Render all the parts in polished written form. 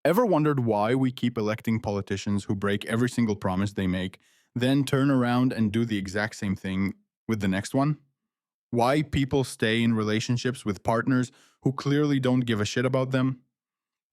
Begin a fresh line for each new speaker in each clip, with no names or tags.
Ever wondered why we keep electing politicians who break every single promise they make, then turn around and do the exact same thing with the next one? Why people stay in relationships with partners who clearly don't give a shit about them?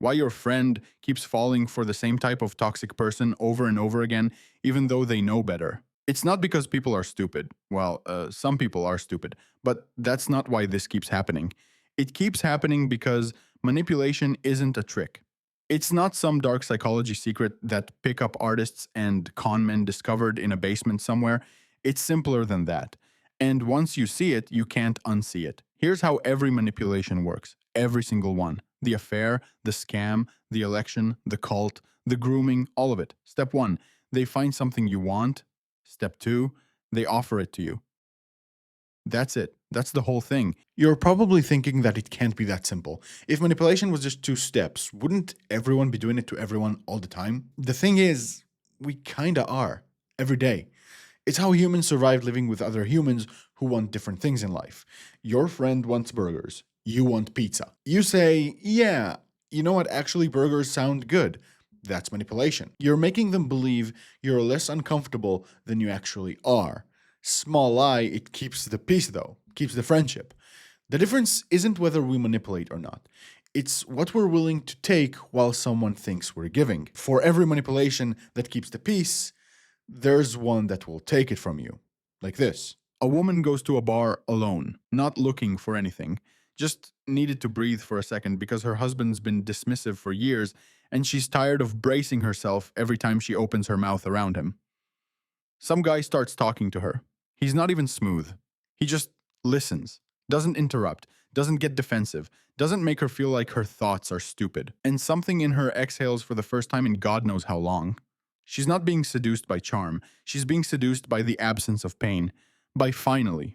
Why your friend keeps falling for the same type of toxic person over and over again, even though they know better? It's not because people are stupid. Well, some people are stupid, but that's not why this keeps happening. It keeps happening because manipulation isn't a trick. It's not some dark psychology secret that pickup artists and con men discovered in a basement somewhere. It's simpler than that. And once you see it, you can't unsee it. Here's how every manipulation works, every single one: the affair, the scam, the election, the cult, the grooming, all of it. Step one, they find something you want. Step two, they offer it to you. That's it. That's the whole thing.
You're probably thinking that it can't be that simple. If manipulation was just two steps, wouldn't everyone be doing it to everyone all the time? The thing is, we kinda are. Every day. It's how humans survive living with other humans who want different things in life. Your friend wants burgers. You want pizza. You say, yeah, you know what? Actually, burgers sound good. That's manipulation. You're making them believe you're less uncomfortable than you actually are. Small lie, it keeps the peace though, keeps the friendship. The difference isn't whether we manipulate or not. It's what we're willing to take while someone thinks we're giving. For every manipulation that keeps the peace, there's one that will take it from you. Like this.
A woman goes to a bar alone, not looking for anything, just needed to breathe for a second because her husband's been dismissive for years and she's tired of bracing herself every time she opens her mouth around him. Some guy starts talking to her. He's not even smooth. He just listens, doesn't interrupt, doesn't get defensive, doesn't make her feel like her thoughts are stupid. And something in her exhales for the first time in God knows how long. She's not being seduced by charm. She's being seduced by the absence of pain. By finally,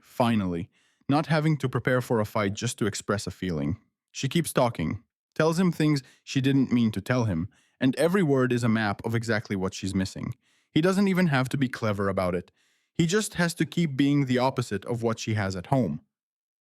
not having to prepare for a fight just to express a feeling. She keeps talking, tells him things she didn't mean to tell him, and every word is a map of exactly what she's missing. He doesn't even have to be clever about it. He just has to keep being the opposite of what she has at home.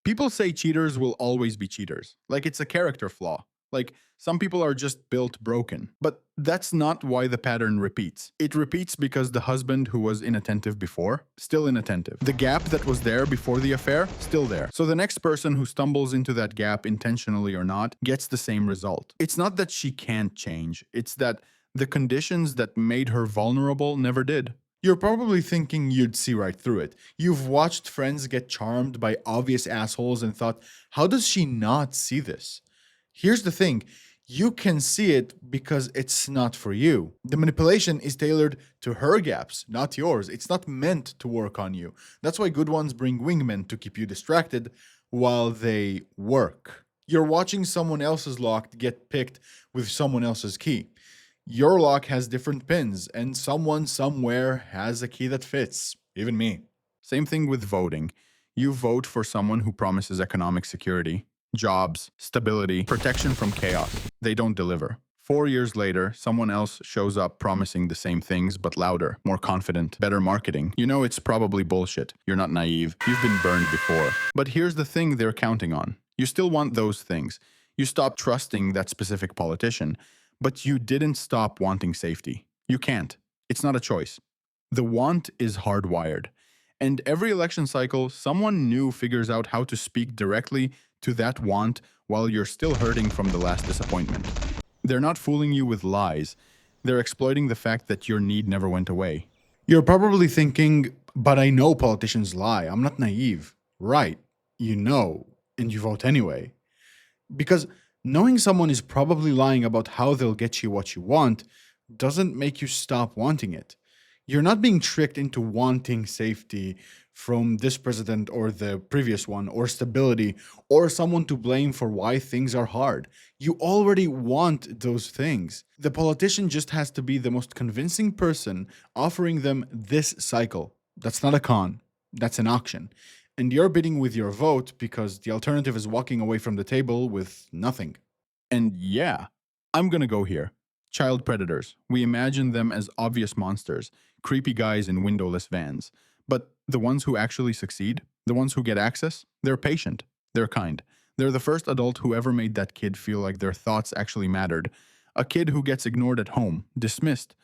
People say cheaters will always be cheaters, like it's a character flaw. Like some people are just built broken. But that's not why the pattern repeats. It repeats because the husband who was inattentive before, still inattentive. The gap that was there before the affair, still there. So the next person who stumbles into that gap, intentionally or not, gets the same result. It's not that she can't change, it's that the conditions that made her vulnerable never did.
You're probably thinking you'd see right through it. You've watched friends get charmed by obvious assholes and thought, how does she not see this? Here's the thing, you can see it because it's not for you. The manipulation is tailored to her gaps, not yours. It's not meant to work on you. That's why good ones bring wingmen to keep you distracted while they work. You're watching someone else's lock get picked with someone else's key. Your lock has different pins, and someone somewhere has a key that fits. Even me.
Same thing with voting. You vote for someone who promises economic security, jobs, stability, protection from chaos. They don't deliver. 4 years later, someone else shows up promising the same things but louder, more confident, better marketing. You know it's probably bullshit. You're not naive. You've been burned before. But here's the thing they're counting on. You still want those things. You stop trusting that specific politician, but you didn't stop wanting safety. You can't. It's not a choice. The want is hardwired. And every election cycle, someone new figures out how to speak directly to that want while you're still hurting from the last disappointment. They're not fooling you with lies. They're exploiting the fact that your need never went away.
You're probably thinking, but I know politicians lie. I'm not naive. Right. You know, and you vote anyway. Because knowing someone is probably lying about how they'll get you what you want doesn't make you stop wanting it. You're not being tricked into wanting safety from this president or the previous one, or stability, or someone to blame for why things are hard. You already want those things. The politician just has to be the most convincing person offering them this cycle. That's not a con, that's an auction. And you're bidding with your vote because the alternative is walking away from the table with nothing.
And yeah, I'm gonna go here. Child predators. We imagine them as obvious monsters, creepy guys in windowless vans. But the ones who actually succeed, the ones who get access, they're patient, they're kind. They're the first adult who ever made that kid feel like their thoughts actually mattered. A kid who gets ignored at home, dismissed,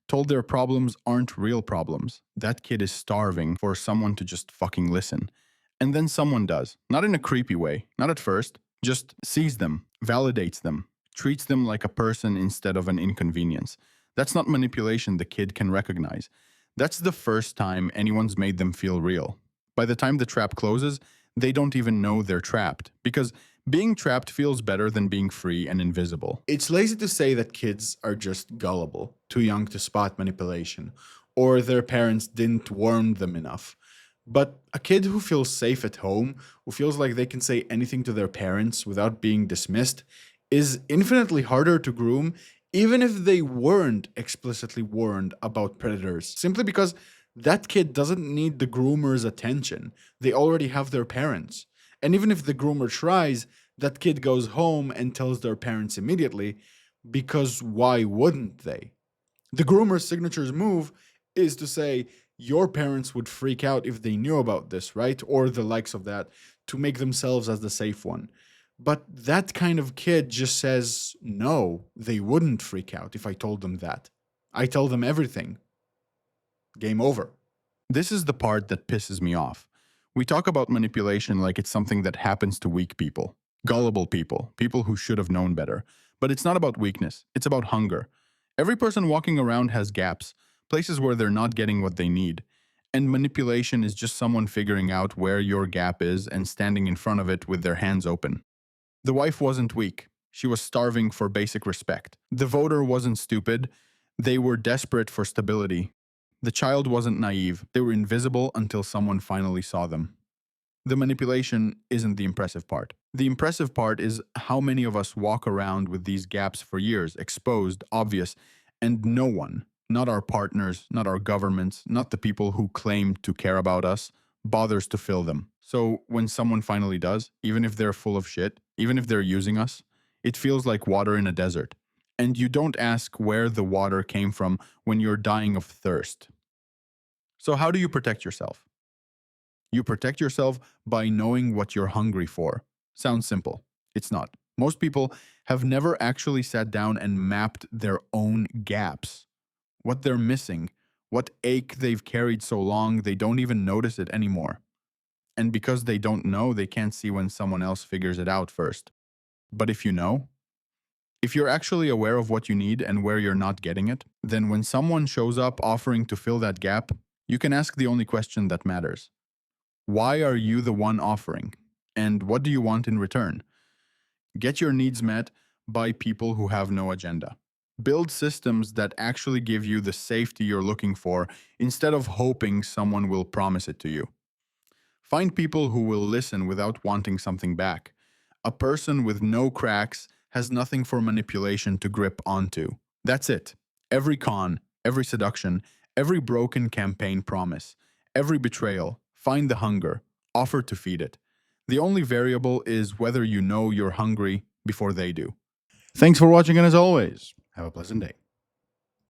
told their problems aren't real problems. That kid is starving for someone to just fucking listen. And then someone does. Not in a creepy way, not at first, just sees them, validates them, treats them like a person instead of an inconvenience. That's not manipulation the kid can recognize. That's the first time anyone's made them feel real. By the time the trap closes, they don't even know they're trapped, because being trapped feels better than being free and invisible.
It's lazy to say that kids are just gullible, too young to spot manipulation, or their parents didn't warn them enough. But a kid who feels safe at home, who feels like they can say anything to their parents without being dismissed, is infinitely harder to groom, even if they weren't explicitly warned about predators, simply because that kid doesn't need the groomer's attention. They already have their parents. And even if the groomer tries, that kid goes home and tells their parents immediately, because why wouldn't they? The groomer's signature move is to say, your parents would freak out if they knew about this, right? Or the likes of that, to make themselves as the safe one. But that kind of kid just says, no, they wouldn't freak out if I told them that. I tell them everything. Game over.
This is the part that pisses me off. We talk about manipulation like it's something that happens to weak people, gullible people, people who should have known better. But it's not about weakness, it's about hunger. Every person walking around has gaps, places where they're not getting what they need. And manipulation is just someone figuring out where your gap is and standing in front of it with their hands open. The wife wasn't weak. She was starving for basic respect. The voter wasn't stupid. They were desperate for stability. The child wasn't naive. They were invisible until someone finally saw them. The manipulation isn't the impressive part. The impressive part is how many of us walk around with these gaps for years, exposed, obvious, and no one, not our partners, not our governments, not the people who claim to care about us, bothers to fill them. So when someone finally does, even if they're full of shit, even if they're using us, it feels like water in a desert. And you don't ask where the water came from when you're dying of thirst. So how do you protect yourself? You protect yourself by knowing what you're hungry for. Sounds simple. It's not. Most people have never actually sat down and mapped their own gaps. What they're missing, what ache they've carried so long they don't even notice it anymore. And because they don't know, they can't see when someone else figures it out first. But if you know, if you're actually aware of what you need and where you're not getting it, then when someone shows up offering to fill that gap, you can ask the only question that matters. Why are you the one offering? And what do you want in return? Get your needs met by people who have no agenda. Build systems that actually give you the safety you're looking for instead of hoping someone will promise it to you. Find people who will listen without wanting something back. A person with no cracks has nothing for manipulation to grip onto. That's it. Every con, every seduction, every broken campaign promise, every betrayal, find the hunger, offer to feed it. The only variable is whether you know you're hungry before they do.
Thanks for watching, and as always, have a pleasant day.